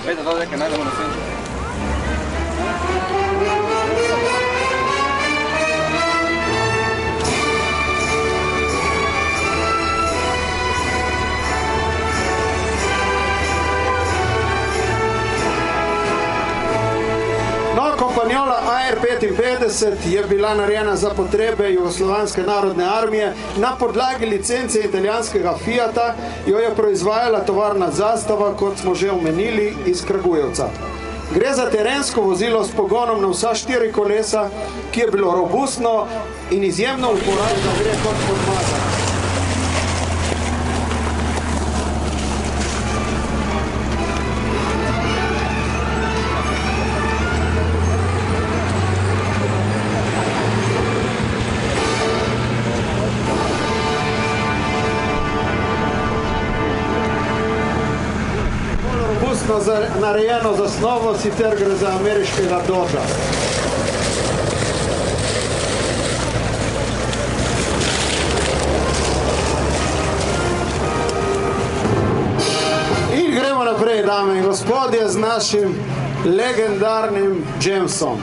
Pejte to nekaj najdemo na svenču. Kompanjola AR-55 je bila narejena za potrebe Jugoslovanske narodne armije. Na podlagi licence italijanskega Fiata jo je proizvajala tovarna Zastava, kot smo že omenili, iz Kragujevca. Gre za terensko vozilo s pogonom na vsa 4 kolesa, ki je bilo robustno in izjemno uporabno, da gre kot podmaza. Narejeno zasnovo, sicer gre za ameriškega Dodgea. In gremo naprej, dame in gospodje, z našim legendarnim Jamesom.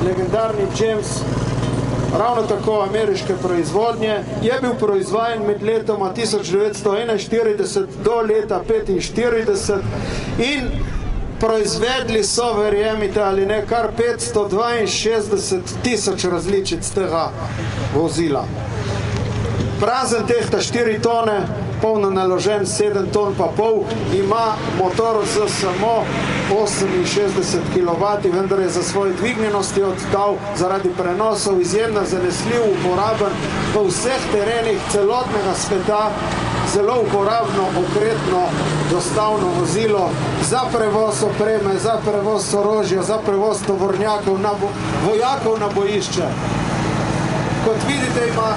Legendarni James, ravno tako ameriške proizvodnje, je bil proizvajan med letoma 1941 do leta 1945 in proizvedli so, verjemite ali ne, kar 562 tisoč različic tega vozila. Prazen tehta 4 tone, polno naložen 7 ton pa pol, ima motor z samo 68 kW, vendar je za svoje dvignjenosti oddal zaradi prenosov izjemno zanesljiv, uporaben v vseh terenih celotnega sveta, zelo uporabno, okretno, dostavno vozilo za prevoz opreme, za prevoz orožja, za prevoz tovornjakov, vojakov na bojišče. Kot vidite, ima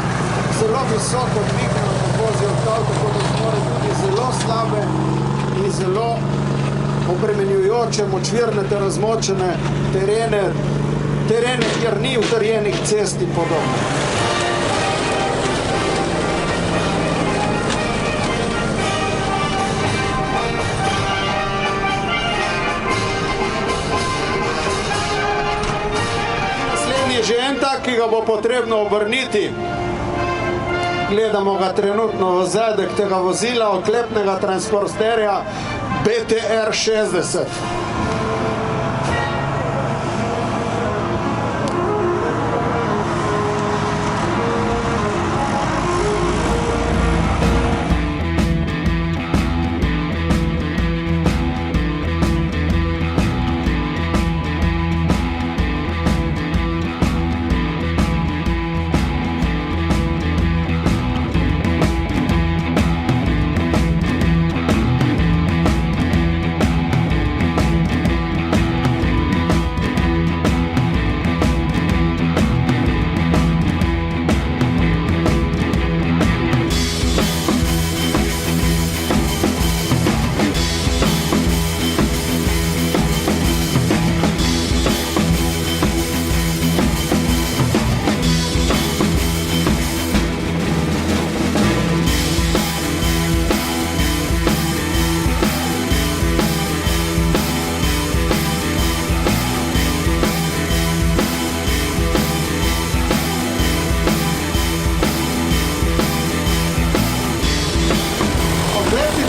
zelo visoko dvignjeno vozi oddal, tako da mora tudi zelo slabe in zelo obremenjujoče, močvirnete, razmočene terene, kjer ni utrjenih cest in podobno. Naslednji je že en tak, ki ga bo potrebno obrniti. Gledamo ga trenutno v zadek tega vozila, oklepnega transporterja BTR 60.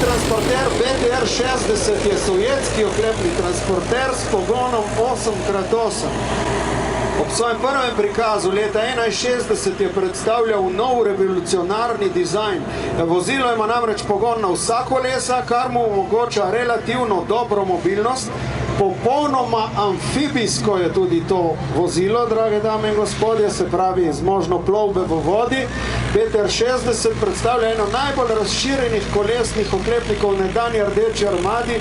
Transporter BTR 60 je sovjetski oklepni transporter s pogonom 8x8. Ob svojem prvem prikazu leta 1961 je predstavljal nov revolucionarni dizajn. Vozilo ima namreč pogon na vsa kolesa, kar mu omogoča relativno dobro mobilnost. Popolnoma amfibijsko je tudi to vozilo, drage dame in gospodje, se pravi z možno plovbe v vodi. BTR 60 predstavlja eno najbolj razširjenih kolesnih oklepnikov v nekdanji Rdeči armadi.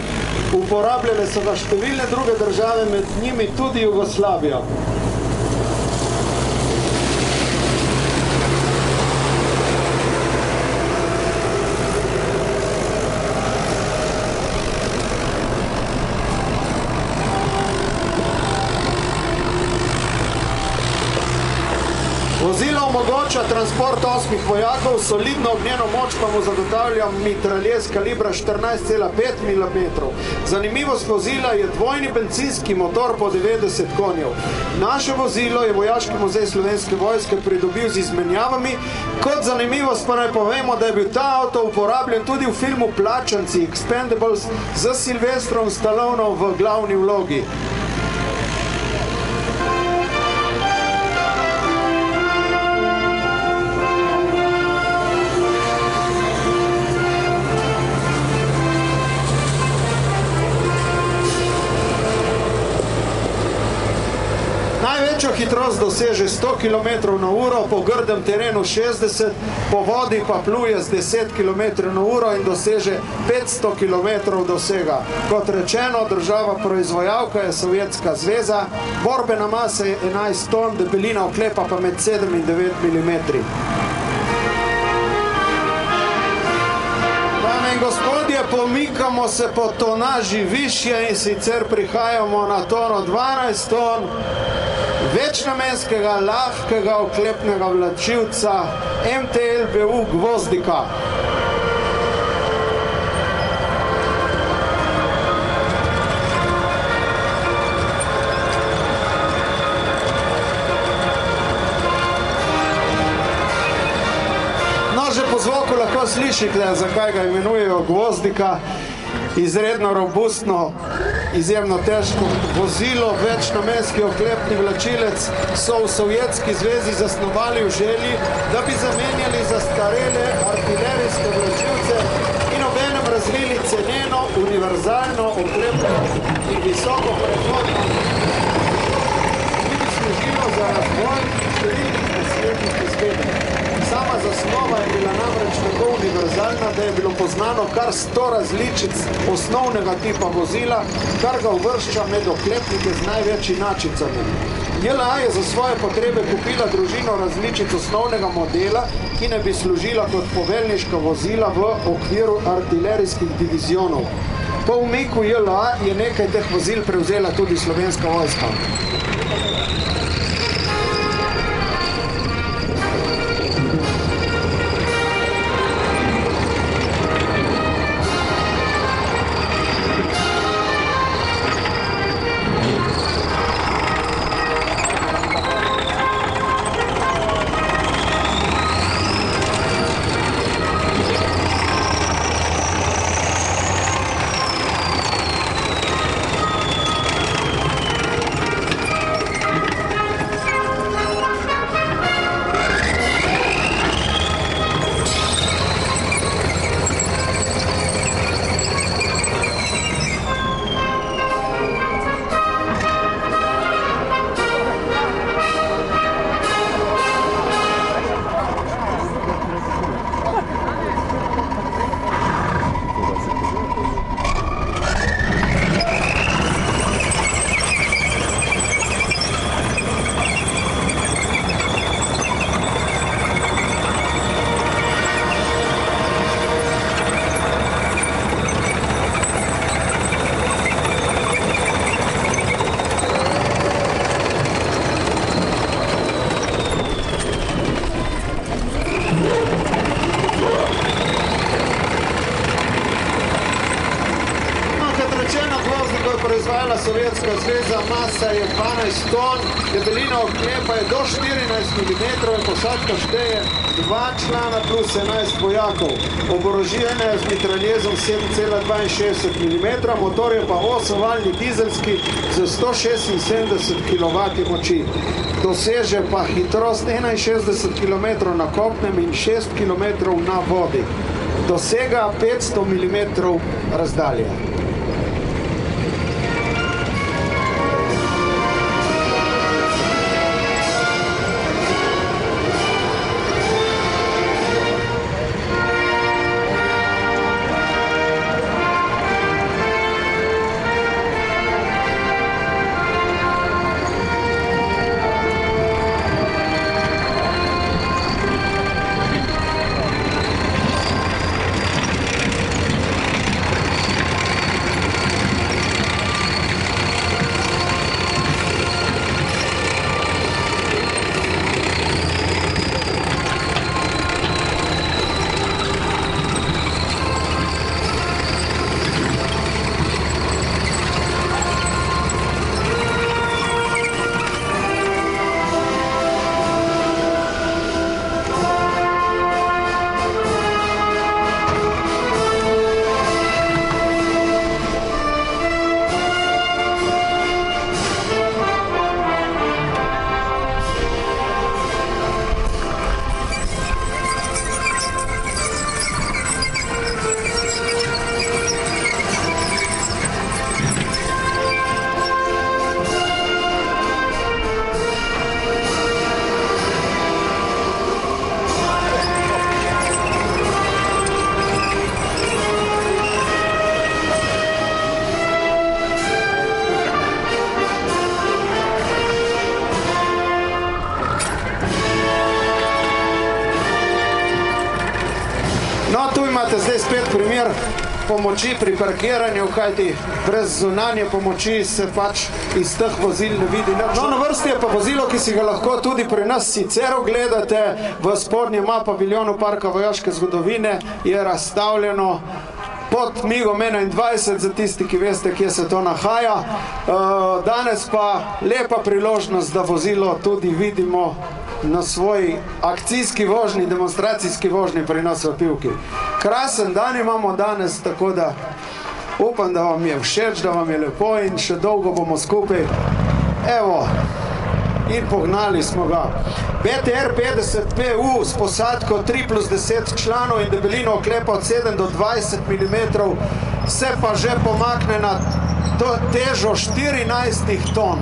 Uporabljale so ga številne druge države, med njimi tudi Jugoslavijo. omogoča transport 8 vojakov, solidno ognjeno moč pa mu zagotavlja mitraljez kalibra 14,5 mm. Zanimivost vozila je dvojni bencinski motor po 90 konjev. Naše vozilo je Vojaški muzej Slovenske vojske pridobil z izmenjavami. Kot zanimivost pa naj povemo, da je bil ta avto uporabljen tudi v filmu Plačanci Expendables z Silvestrom Stallonom v glavni vlogi. Največjo hitrost doseže 100 km/h, po grdem terenu 60, po vodi pa pluje z 10 km/h in doseže 500 km dosega. Kot rečeno, država proizvajalka je Sovjetska zveza, borbena masa je 11 ton, debelina oklepa pa med 7 in 9 mm. Dame in gospodje, pomikamo se po tonaži višje in sicer prihajamo na tono 12 ton večnamenskega, lahkega oklepnega vlačilca MTL-BU Gvozdika. No, že po zvoku lahko slišite, zakaj ga imenujejo Gvozdika. Izredno robustno, izjemno težko vozilo, večnamenski oklepni vlačilec so v Sovjetski zvezi zasnovali v želji, da bi zamenjali zastarele artilerijske vlačilce in obenem razvili ceneno, univerzalno oklepno in visoko prehodno, ki bi služilo za razvoj številnih naslednjih izvedb. Sama zasnova je bila namreč tako univerzalna, da je bilo poznano kar 100 različic osnovnega tipa vozila, kar ga uvršča med oklepnike z največ inačicami. JLA je za svoje potrebe kupila družino različic osnovnega modela, ki ne bi služila kot poveljniška vozila v okviru artilerijskih divizionov. Po umiku JLA je nekaj teh vozil prevzela tudi Slovenska vojska. Proizvajala Sovjetska zveza, masa je 12 ton, debelina oklepa je do 14 mm in posadka šteje 2 člana plus 11 vojakov. Oborožena je z mitraljezom 7,62 mm, motor je pa 8-valni dizelski z 176 kW moči. Doseže pa hitrost 61 km na kopnem in 6 km na vodi. Dosega 500 mm razdalje. primer pomoči pri parkiranju, kajti brez zunanje pomoči se pač iz teh vozil ne vidi. No, na vrsti je pa vozilo, ki si ga lahko tudi pri nas sicer ogledate. V spodnjem paviljonu Parka vojaške zgodovine je razstavljeno pod migom 21, za tisti, ki veste, kje se to nahaja. Danes pa lepa priložnost, da vozilo tudi vidimo na svoji akcijski vožnji, demonstracijski vožnji pri nas v Pivki. Krasen dan imamo danes, tako da upam, da vam je všeč, da vam je lepo in še dolgo bomo skupaj. Evo, in pognali smo ga. BTR 50 PU s posadko 3+10 članov in debelino oklepa od 7 do 20 mm se pa že pomakne na težo 14 ton.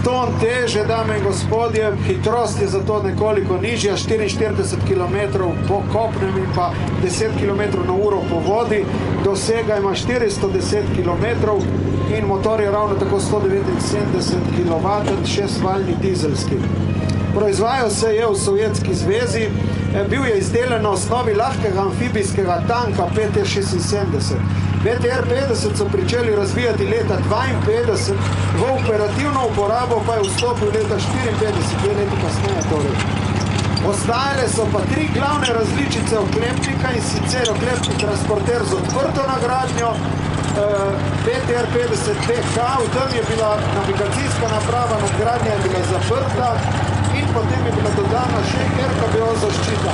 Ton teže, dame in gospodje, hitrost je zato nekoliko nižja, 44 km po kopnem in pa 10 km na uro po vodi, dosega ima 410 km in motor je ravno tako 179 kW, 6-valjni dizelski. Proizvajal se je v Sovjetski zvezi, bil je izdelan na osnovi lahkega amfibijskega tanka PT-76. BTR 50 so pričeli razvijati leta 52, v operativno uporabo pa je vstopil leta 54, 2 leti kasneje torej. Ostajale so pa 3 glavne različice oklepnika, in sicer oklepni transporter z odprto nagradnjo, BTR 50 PK, v tem je bila navigacijska naprava, nadgradnja je bila zaprta in potem je bila dodana še RKBO zaščita.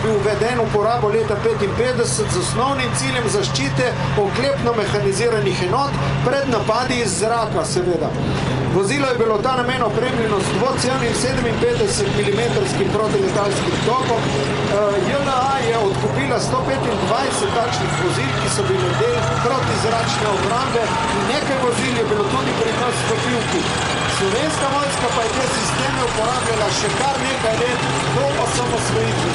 bil uveden v uporabo leta 1955 z osnovnim ciljem zaščite oklepno-mehaniziranih enot pred napadi iz zraka, seveda. Vozilo je bilo ta namen opremljeno s dvocevnim 57 mm protiletalskim topom. JLA je odkupila 125 takšnih vozil, ki so bile del protizračne obrambe in nekaj vozil je bilo tudi pri nas v Pivki. Slovenska vojska pa je te sisteme uporabljala še kar nekaj let do osamosvojitve.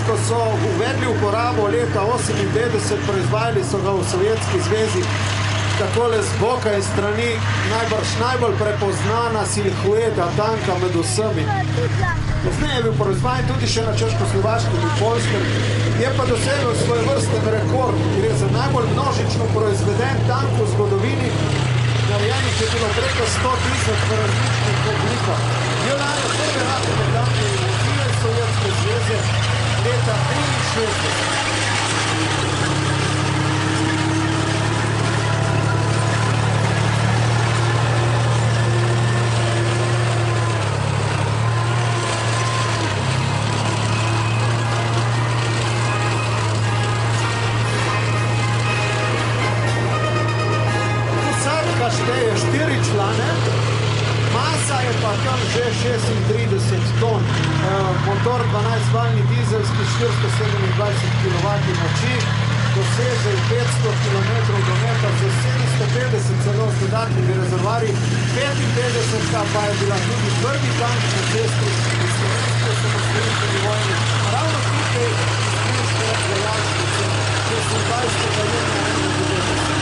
Ko so uvedli uporabo leta 1958, proizvajali so ga v Sovjetski zvezi takole z boka in strani najbolj prepoznana silhueta tanka med vsemi. Kasneje je bil proizvajan tudi še na Češko-Slovaškem in Poljskem, je pa dosegel svoj vrsten rekord, gre za najbolj množično proizveden tank v zgodovini. Narejenih je bilo preko 100 000 v različnih oblikah. JLA je prve raketne tanke vozile Sovjetske zveze leta 1963. Posadka šteje 4 člane, masa je pa tam že 36 ton. Motor 12-valni dizelski 427 kW moči, doseže 500 km do metra za 750 celo z dodatnimi rezervarji, 55 pa je bila tudi prvi tank na cesti iz slovenske osamosvojitvene vojne. Ravno tukaj iz slovenske vojašnice 26. junija 1991.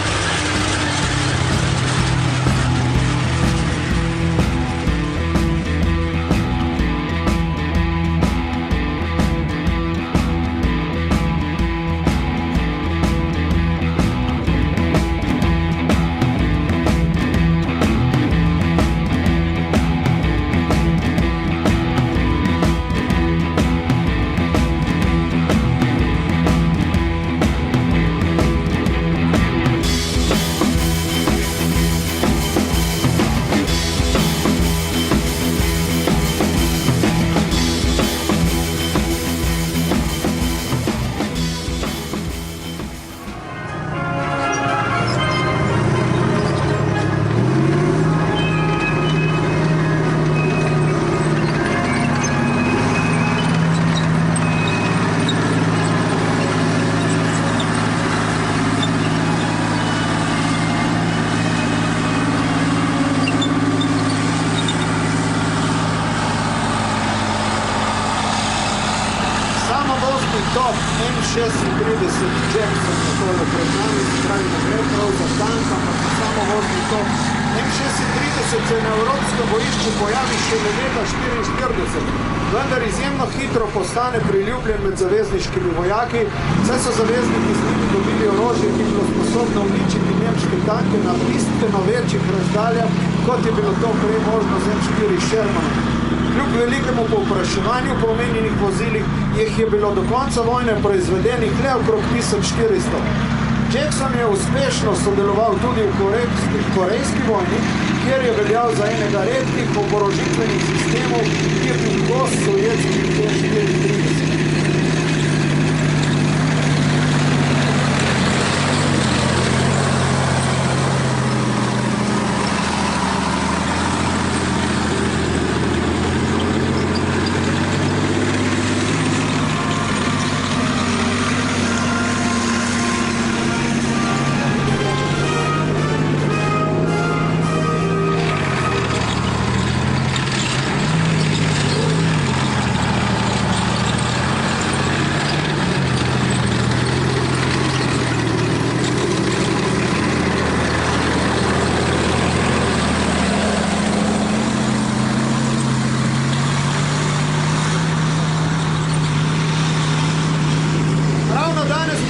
Top M36 Jackson, takole pred nami, se pravi, ne gre prav za tank, ampak samo vozni top M36 se na evropskem bojišču pojavi šele leta 1944, vendar izjemno hitro postane priljubljen med zavezniškimi vojaki, saj so zavezniki z njimi dobili orožje, ki je bilo sposobno uničiti nemške tanke na bistveno večjih razdaljah, kot je bilo to prej možno z M4 Shermanom. Kljub velikemu povpraševanju po omenjenih vozilih jih je bilo do konca vojne proizvedenih le okrog 1400. Jackson je uspešno sodeloval tudi v korejski vojni, kjer je veljal za enega redkih oborožitvenih sistemov, ki je bil kos sovjetskih T-34.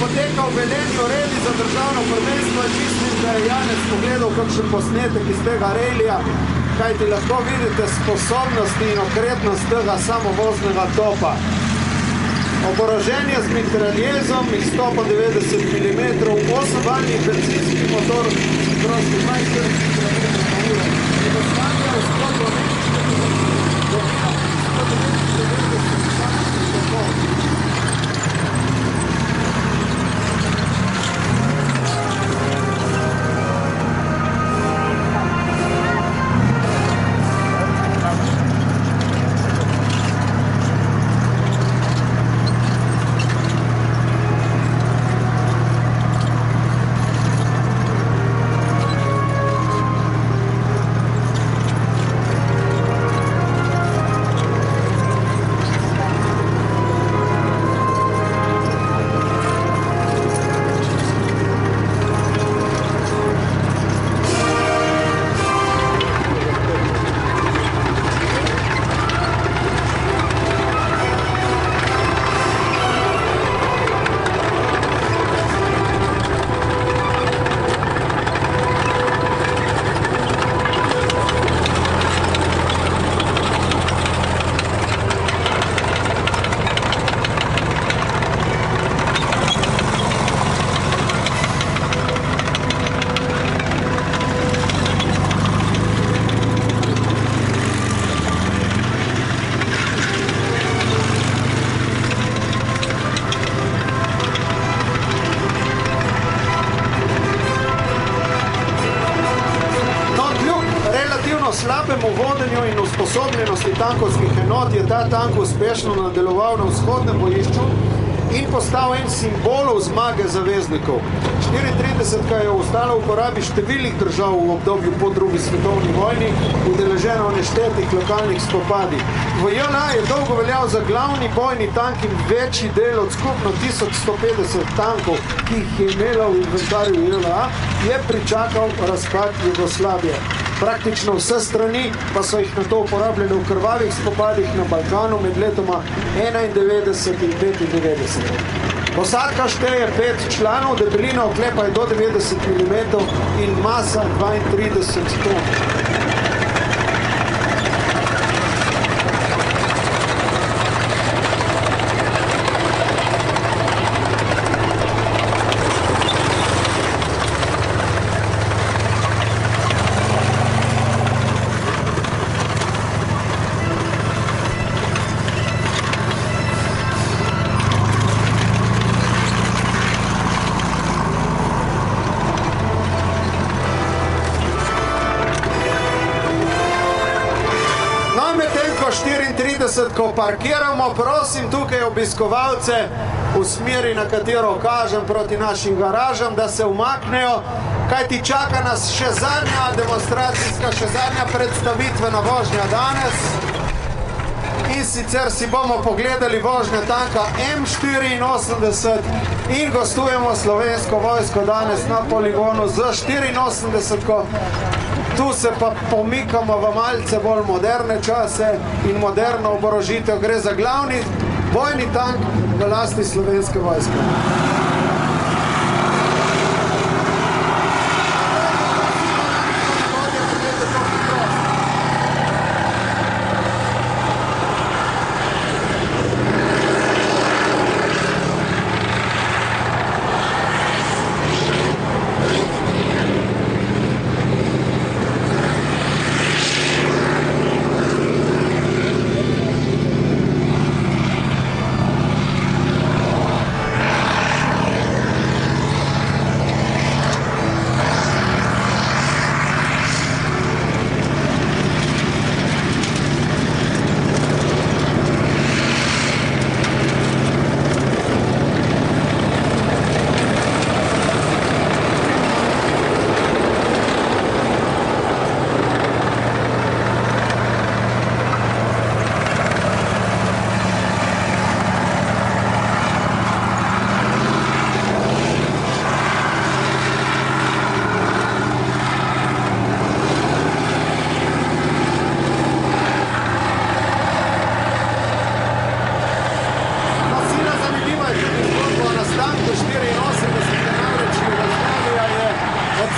Poteka v Velenju reli za državno prvenstvo in mislim, da je Janez pogledal kakšen posnetek iz tega relija, kajti lahko vidite sposobnosti in okretnost tega samovoznega topa. Oboroženje z mitraljezom iz 190 mm, 8-valjni bencinski motor s hitrostjo 42 km/h. Jugoslavija v sklopu nemškega dobila 190 km/h. Slabemu vodenju in usposobljenosti tankovskih enot je ta tank uspešno nadaljeval na vzhodnem bojišču in postal en simbolov zmage zaveznikov. 34 je ostalo v uporabi številnih držav v obdobju po drugi svetovni vojni, udeleženo v neštetih lokalnih spopadih. V JNA je dolgo veljal za glavni bojni tank in večji del od skupno 1150 tankov, ki jih je imela v inventarju JNA, je pričakal razpad Jugoslavije. Praktično vse strani pa so jih na to uporabljali v krvavih spopadih na Balkanu med letoma 91 in 95. Posadka šteje 5 članov, debelina oklepa je do 90 mm in masa 32 ton. Ko parkiramo, prosim tukaj obiskovalce v smeri, na katero kažem proti našim garažam, da se umaknejo, kajti čaka nas še zadnja demonstracijska, še zadnja predstavitvena vožnja danes. In sicer si bomo pogledali vožnje tanka M84 in gostujemo Slovensko vojsko danes na poligonu z 84-ko. Tu se pa pomikamo v malce bolj moderne čase in moderno oborožitev. Gre za glavni bojni tank v lasti Slovenske vojske.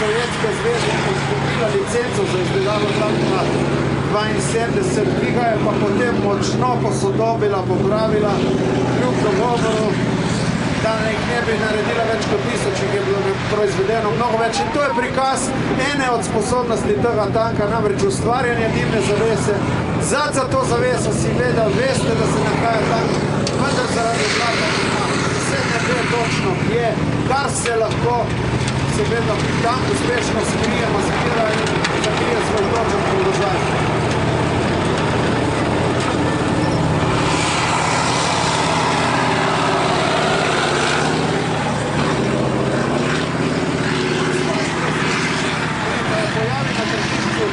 Sovjetske zveze izgubila licenco za izdelavo tanka 72, ki ga je pa potem močno posodobila, popravila, kljub dogovoru, da ne bi naredila več kot 1000, jih je bilo proizvedeno mnogo več. In to je prikaz ene od sposobnosti tega tanka, namreč ustvarjanje dimne zavese. Za to zaveso si vedel, veste, da se nahaja tank, vendar zaradi zlata se ne ve točno kje, kar se lahko seveda tank uspešno skrije, maskira in zakrije svoj točen položaj. Pojavi na tržišču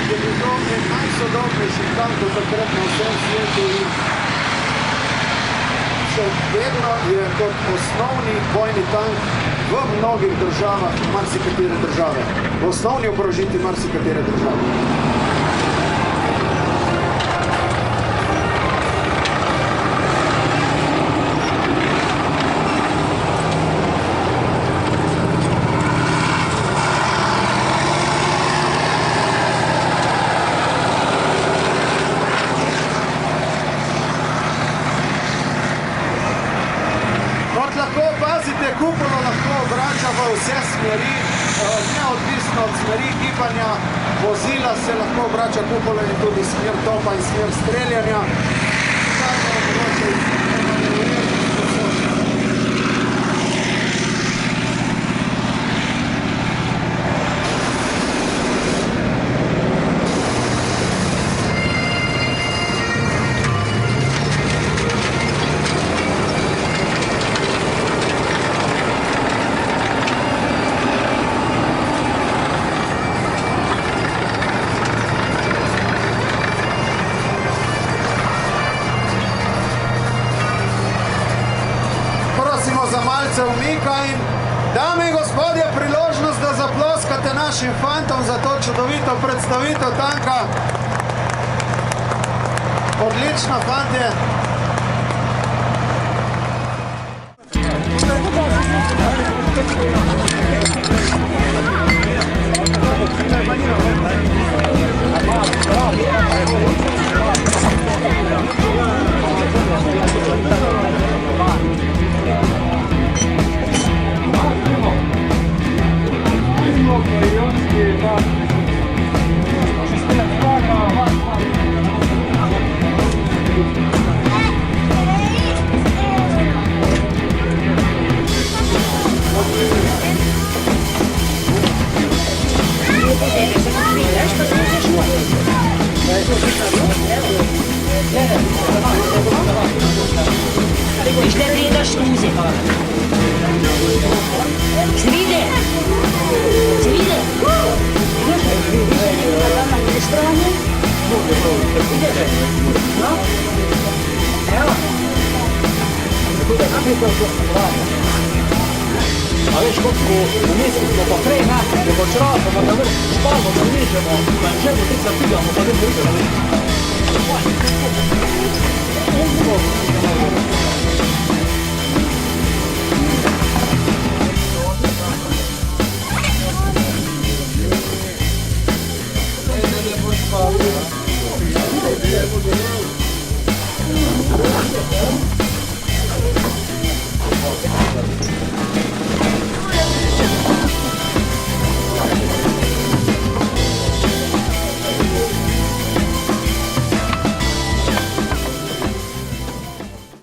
je bil to najsodobnejših tankov takrat na vsem svetu in še vedno je kot osnovni bojni tank v mnogih državah, marsikatere države. V osnovni oborožitvi marsikatere države. Kupolo lahko obrača v vse smeri, neodvisno od smeri gibanja vozila se lahko obrača kupolo in tudi smer topa in smer streljanja. Za malce umika in dame in gospodje, priložnost, da zaploskate našim fantom za to čudovito predstavitev tanka. Odlično, fantje. Ich werde in der Stuse. Svide! Svide! Na tej stronie? No? Evo. A veš, kot ko v mestu smo pa prej, ne bo čravo, pa da vrš šparno, da nižemo.